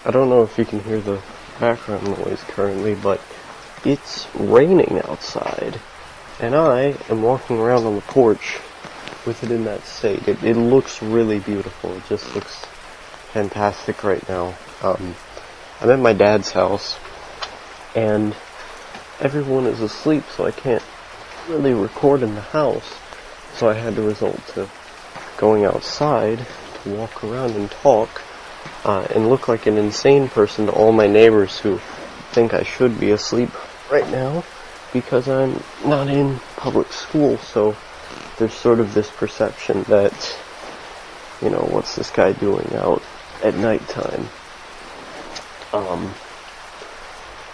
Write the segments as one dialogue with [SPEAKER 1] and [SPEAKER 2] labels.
[SPEAKER 1] I don't know if you can hear the background noise currently, but it's raining outside, and I am walking around on the porch with it in that state. It looks really beautiful. It just looks fantastic right now. I'm at my dad's house, and everyone is asleep, so I can't really record in the house. So I had to resort to going outside to walk around and talk, and look like an insane person to all my neighbors who think I should be asleep right now because I'm not in public school. So there's sort of this perception that, what's this guy doing out at nighttime?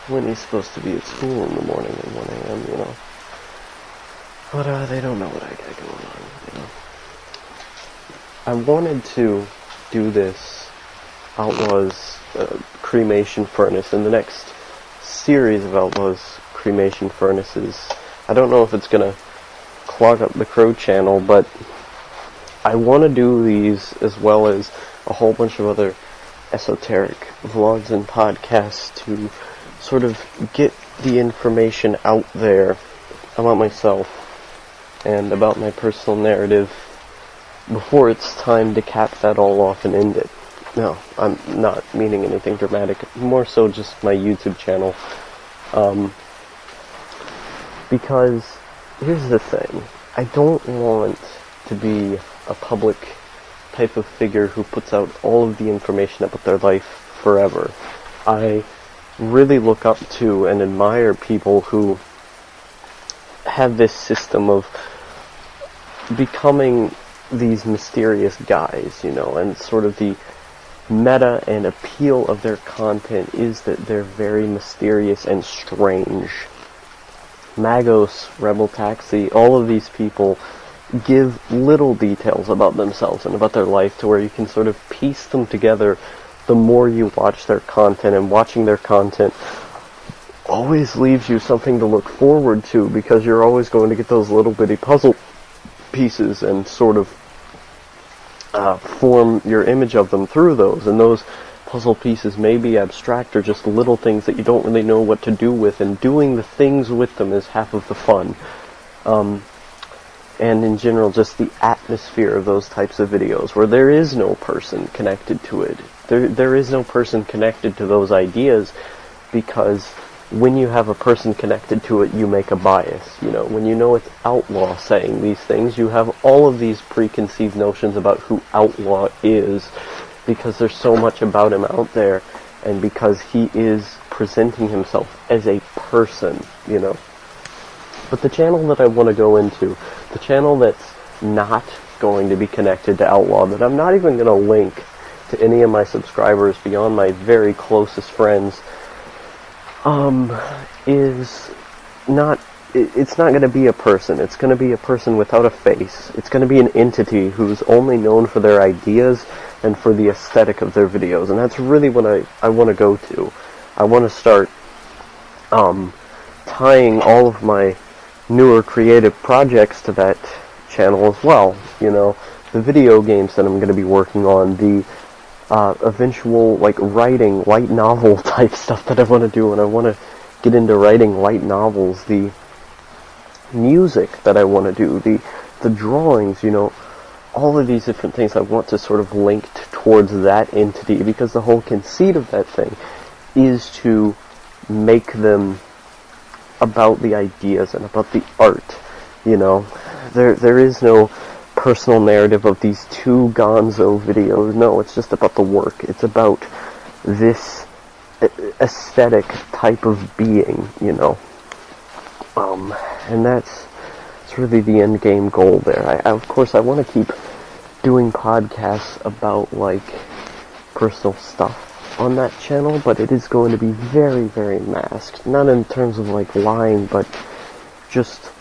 [SPEAKER 1] When he's supposed to be at school in the morning at 1 a.m., But, they don't know what I got going on, I wanted to do this Outlaw's Cremation Furnace, and the next series of Outlaw's Cremation Furnaces. I don't know if it's gonna clog up the Crow channel, but I want to do these as well as a whole bunch of other esoteric vlogs and podcasts to sort of get the information out there about myself and about my personal narrative before it's time to cap that all off and end it. No, I'm not meaning anything dramatic, more so just my YouTube channel. Because here's the thing, I don't want to be a public type of figure who puts out all of the information about their life forever. I really look up to and admire people who have this system of becoming these mysterious guys, and sort of the meta and appeal of their content is that they're very mysterious and strange. Magos, Rebel Taxi, all of these people give little details about themselves and about their life to where you can sort of piece them together the more you watch their content, and watching their content always leaves you something to look forward to because you're always going to get those little bitty puzzle pieces and sort of form your image of them through those, and those puzzle pieces may be abstract or just little things that you don't really know what to do with, and doing the things with them is half of the fun. And in general, just the atmosphere of those types of videos where there is no person connected to it. There is no person connected to those ideas, because when you have a person connected to it, you make a bias. When you know it's Outlaw saying these things, you have all of these preconceived notions about who Outlaw is, because there's so much about him out there, and because he is presenting himself as a person, But the channel that I want to go into, the channel that's not going to be connected to Outlaw, that I'm not even going to link to any of my subscribers beyond my very closest friends, it's not going to be a person. It's going to be a person without a face. It's going to be an entity who's only known for their ideas and for the aesthetic of their videos, and that's really what I want to go to. I want to start tying all of my newer creative projects to that channel as well. The video games that I'm going to be working on, the eventual writing light novel type stuff that I want to do, and I want to get into writing light novels, the music that I want to do, the drawings, all of these different things I want to sort of link towards that entity, because the whole conceit of that thing is to make them about the ideas and about the art. There is no personal narrative of these two gonzo videos. No, it's just about the work. It's about this aesthetic type of being, and that's really the end game goal there. Of course, I want to keep doing podcasts about personal stuff on that channel, but it is going to be very, very masked. Not in terms of lying, but just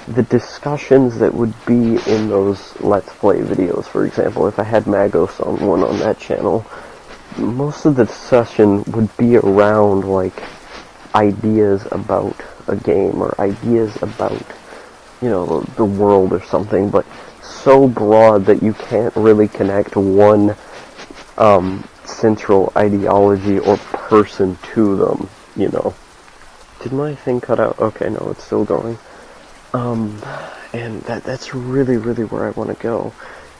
[SPEAKER 1] the discussions that would be in those Let's Play videos. For example, if I had Magos on one on that channel, most of the discussion would be around ideas about a game or ideas about the world or something, but so broad that you can't really connect one central ideology or person to them, you know. Did my thing cut out? Okay, no, it's still going. And that's really, really where I want to go,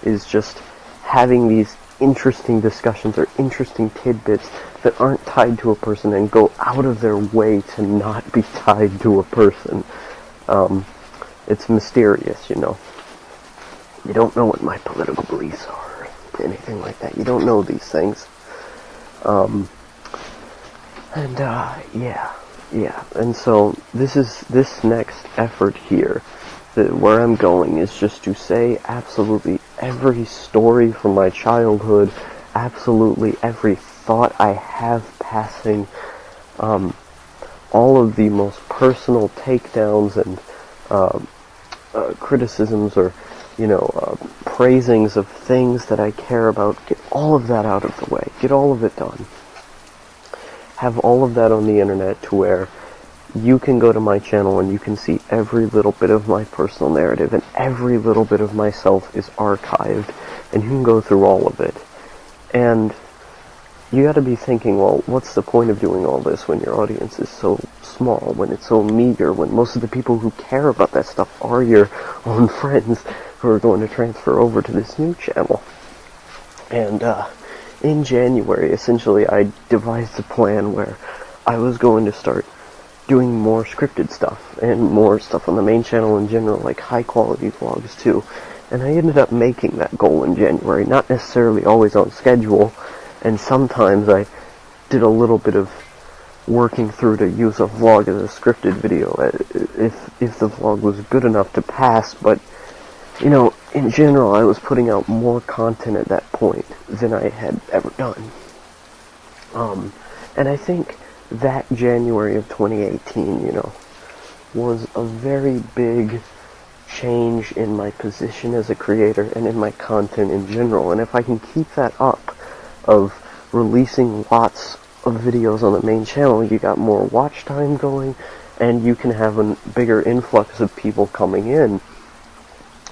[SPEAKER 1] is just having these interesting discussions or interesting tidbits that aren't tied to a person and go out of their way to not be tied to a person. It's mysterious, you know. You don't know what my political beliefs are, anything like that. You don't know these things. Yeah. And so this next effort here, where I'm going, is just to say absolutely every story from my childhood, absolutely every thought I have passing, all of the most personal takedowns and criticisms or, you know, praisings of things that I care about. Get all of that out of the way. Get all of it done. Have all of that on the internet to where you can go to my channel and you can see every little bit of my personal narrative, and every little bit of myself is archived, and you can go through all of it. And you gotta be thinking, well, what's the point of doing all this when your audience is so small, when it's so meager, when most of the people who care about that stuff are your own friends who are going to transfer over to this new channel? And in January, essentially, I devised a plan where I was going to start doing more scripted stuff and more stuff on the main channel in general, like high quality vlogs too. And I ended up making that goal in January, not necessarily always on schedule, and sometimes I did a little bit of working through to use a vlog as a scripted video if the vlog was good enough to pass. But you know, in general, I was putting out more content at that point than I had ever done. And I think that January of 2018, you know, was a very big change in my position as a creator and in my content in general. And if I can keep that up, of releasing lots of videos on the main channel, you got more watch time going, and you can have a bigger influx of people coming in.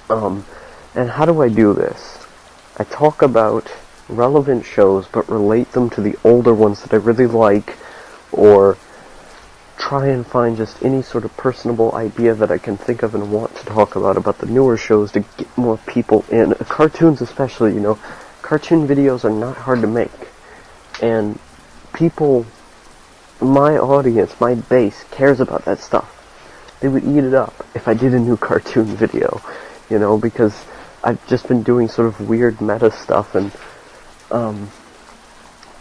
[SPEAKER 1] And how do I do this? I talk about relevant shows, but relate them to the older ones that I really like, or try and find just any sort of personable idea that I can think of and want to talk about the newer shows to get more people in. Cartoons especially, you know. Cartoon videos are not hard to make. And people, my audience, my base, cares about that stuff. They would eat it up if I did a new cartoon video, you know, because I've just been doing sort of weird meta stuff, and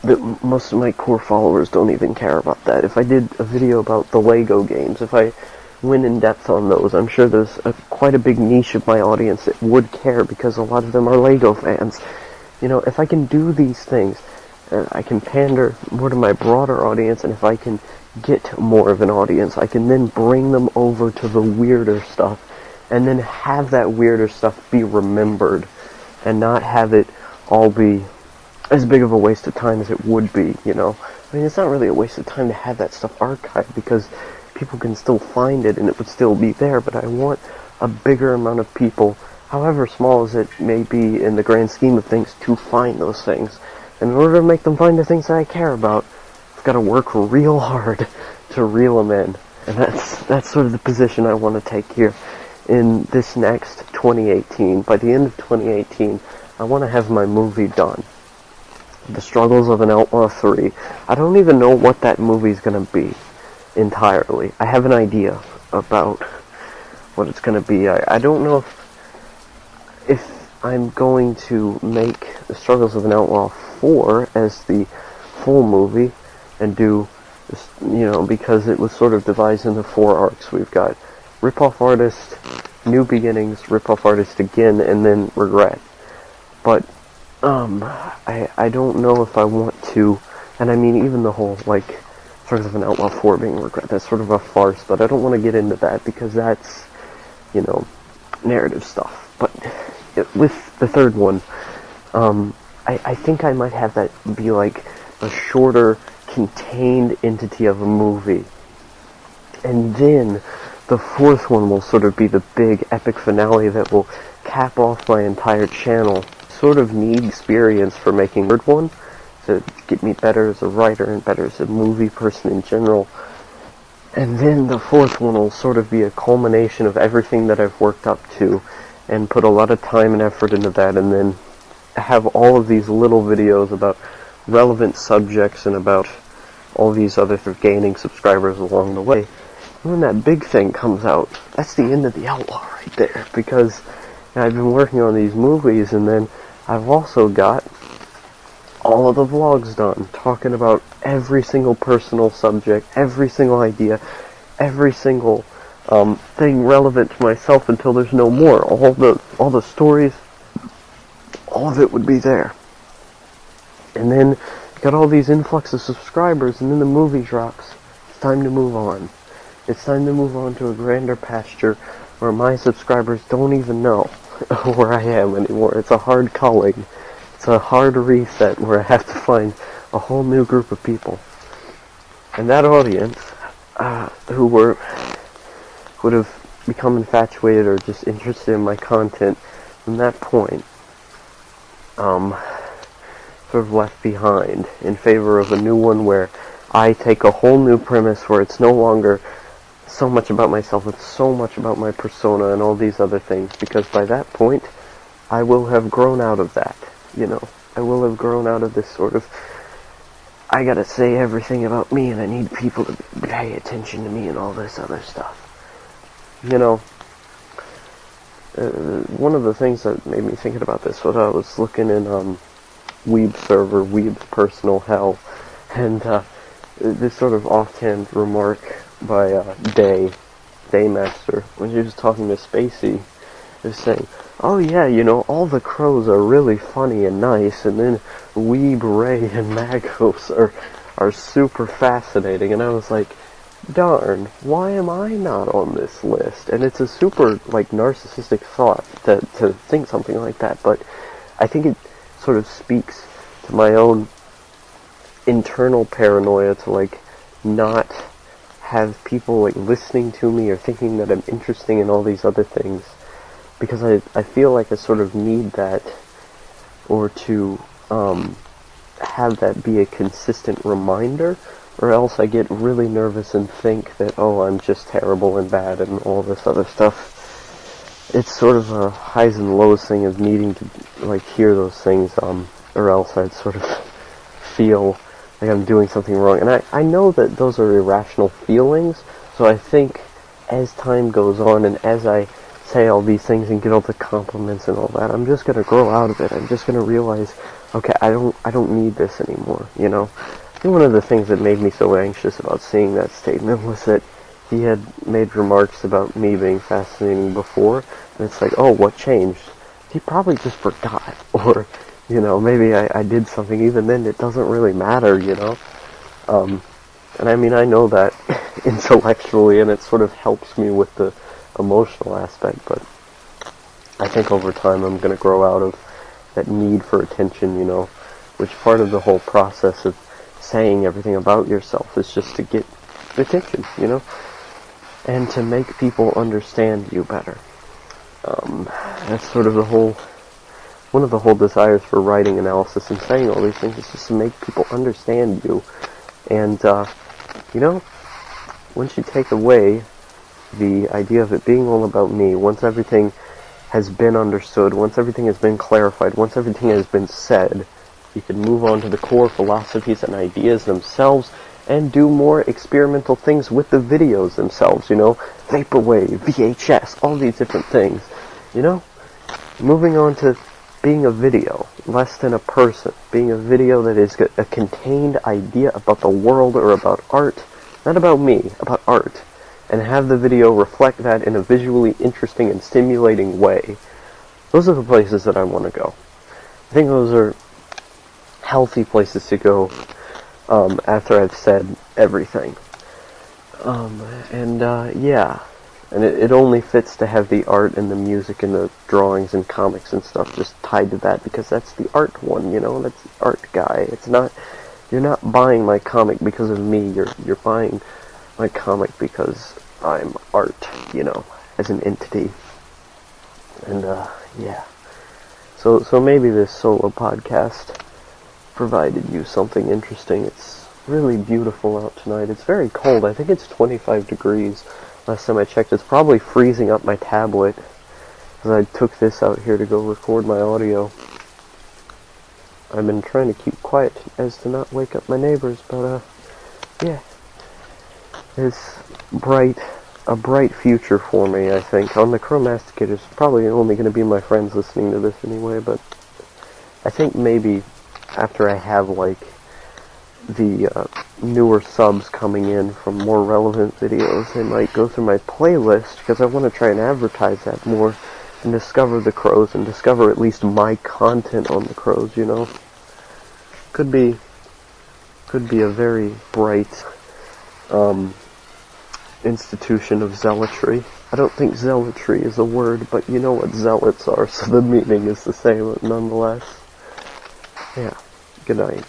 [SPEAKER 1] that most of my core followers don't even care about that. If I did a video about the Lego games, if I went in depth on those, I'm sure there's quite a big niche of my audience that would care, because a lot of them are Lego fans. You know, if I can do these things, I can pander more to my broader audience, and if I can get more of an audience, I can then bring them over to the weirder stuff, and then have that weirder stuff be remembered, and not have it all be as big of a waste of time as it would be, you know. I mean, it's not really a waste of time to have that stuff archived, because people can still find it, and it would still be there, but I want a bigger amount of people, however small as it may be in the grand scheme of things, to find those things. And in order to make them find the things that I care about, I've got to work real hard to reel them in. And that's sort of the position I want to take here in this next 2018. By the end of 2018, I want to have my movie done. The Struggles of an Outlaw 3. I don't even know what that movie's going to be entirely. I have an idea about what it's going to be. I don't know if I'm going to make The Struggles of an Outlaw 4 as the full movie and do this, you know, because it was sort of divided into 4 arcs. We've got Rip-Off Artist, New Beginnings, Rip-Off Artist again, and then Regret. But I don't know if I want to, and I mean, even the whole, like, Struggles of an Outlaw 4 being Regret, that's sort of a farce, but I don't want to get into that, because that's, you know, narrative stuff. But with the third one, I think I might have that be like a shorter, contained entity of a movie. And then the fourth one will sort of be the big epic finale that will cap off my entire channel. Sort of need experience for making the third one, to get me better as a writer and better as a movie person in general. And then the fourth one will sort of be a culmination of everything that I've worked up to and put a lot of time and effort into that, and then have all of these little videos about relevant subjects and about all these other gaining subscribers along the way. And when that big thing comes out, that's the end of the Outlaw right there, because I've been working on these movies, and then I've also got all of the vlogs done, talking about every single personal subject, every single idea, every single thing relevant to myself until there's no more. All the stories, all of it would be there. And then got all these influx of subscribers, and then the movie drops. It's time to move on. It's time to move on to a grander pasture where my subscribers don't even know where I am anymore. It's a hard calling. It's a hard reset where I have to find a whole new group of people. And that audience, who would have become infatuated or just interested in my content from that point, sort of left behind in favor of a new one where I take a whole new premise where it's no longer so much about myself, it's so much about my persona and all these other things, because by that point, I will have grown out of that. I will have grown out of this sort of, I gotta say everything about me and I need people to pay attention to me and all this other stuff. One of the things that made me thinking about this was I was looking in Weeb server, Weeb's personal hell, and this sort of offhand remark by Daymaster, when she was talking to Spacey, is saying, oh yeah, all the crows are really funny and nice, and then Weeb, Ray, and Magos are super fascinating. And I was like, darn, why am I not on this list? And it's a super, narcissistic thought to think something like that, but I think it sort of speaks to my own internal paranoia to, not have people, listening to me or thinking that I'm interesting in all these other things. Because I feel like I sort of need that, or to have that be a consistent reminder, or else I get really nervous and think that, oh, I'm just terrible and bad and all this other stuff. It's sort of a highs and lows thing of needing to, hear those things, or else I'd sort of feel like I'm doing something wrong. And I know that those are irrational feelings, so I think as time goes on and as I say all these things and get all the compliments and all that, I'm just gonna grow out of it. I'm just gonna realize, okay, I don't need this anymore, I think one of the things that made me so anxious about seeing that statement was that he had made remarks about me being fascinating before, and it's like, oh, what changed? He probably just forgot, or, maybe I did something. Even then, it doesn't really matter, and I mean, I know that intellectually, and it sort of helps me with the emotional aspect, but I think over time I'm going to grow out of that need for attention, which part of the whole process of saying everything about yourself is just to get attention, and to make people understand you better. That's sort of one of the whole desires for writing analysis and saying all these things is just to make people understand you. And, once you take away the idea of it being all about me, once everything has been understood, once everything has been clarified, once everything has been said, you can move on to the core philosophies and ideas themselves and do more experimental things with the videos themselves, Vaporwave, VHS, all these different things, Moving on to being a video, less than a person, being a video that is a contained idea about the world or about art, not about me, about art, and have the video reflect that in a visually interesting and stimulating way. Those are the places that I want to go. I think those are healthy places to go after I've said everything. Yeah. And it only fits to have the art and the music and the drawings and comics and stuff just tied to that, because that's the art one, that's the art guy. It's not, you're not buying my comic because of me, you're buying my comic because I'm art, as an entity. And, yeah. So maybe this solo podcast provided you something interesting. It's really beautiful out tonight. It's very cold. I think it's 25 degrees. Last time I checked, it's probably freezing up my tablet, because I took this out here to go record my audio. I've been trying to keep quiet as to not wake up my neighbors, but, yeah. It's a bright future for me, I think. On the Chromasticate, it's probably only going to be my friends listening to this anyway, but I think maybe after I have, like, the newer subs coming in from more relevant videos, they might go through my playlist, because I want to try and advertise that more, and discover the Crows, and discover at least my content on the Crows, you know? Could be a very bright, institution of zealotry. I don't think zealotry is a word, but you know what zealots are, so the meaning is the same nonetheless. Yeah, good night.